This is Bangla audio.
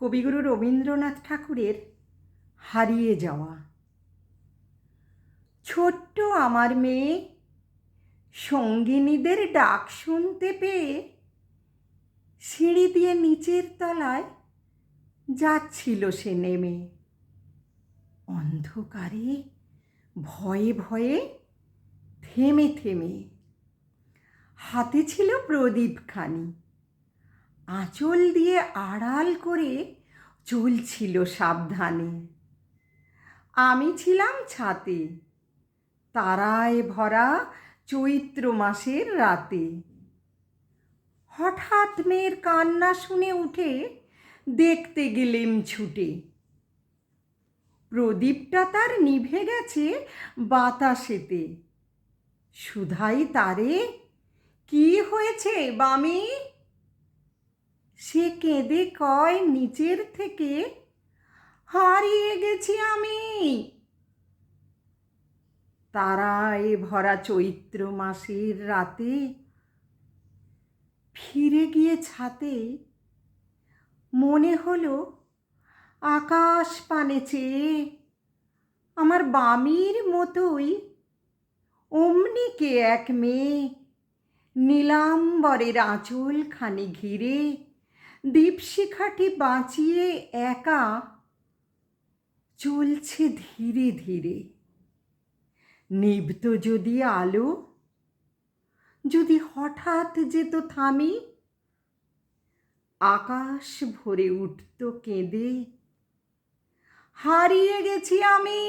কবিগুরু রবীন্দ্রনাথ ঠাকুরের হারিয়ে যাওয়া। ছোট্ট আমার মেয়ে সঙ্গিনীদের ডাক শুনতে পেয়ে সিঁড়ি দিয়ে নিচের তলায় যাচ্ছিল সে নেমে। অন্ধকারে ভয়ে ভয়ে থেমে থেমে হাতে ছিল প্রদীপখানি, আঁচল দিয়ে আড়াল করে চলছিল সাবধানে। আমি ছিলাম ছাতে, তারায় ভরা চৈত্র মাসের রাতে। হঠাৎ মেয়ের কান্না শুনে উঠে দেখতে গেলেম ছুটে। প্রদীপটা তার নিভে গেছে বাতাসেতে। সুধাই তারে, কি হয়েছে বামি? সে কেঁদে কয় নিচের থেকে, হারিয়ে গেছি আমি। তারায় ভরা চৈত্র মাসের রাতে ফিরে গিয়ে ছাতে মনে হলো আকাশ পানে চেয়ে আমার বামির মতোই অমনি কে এক মেয়ে নীলাম্বরের আঁচলখানি ঘিরে দীপশিখাটি বাঁচিয়ে একা চলছে ধীরে ধীরে। নিভত যদি আলো, যদি হঠাৎ যেত থামি, আকাশ ভরে উঠত কেঁদে, হারিয়ে গেছি আমি।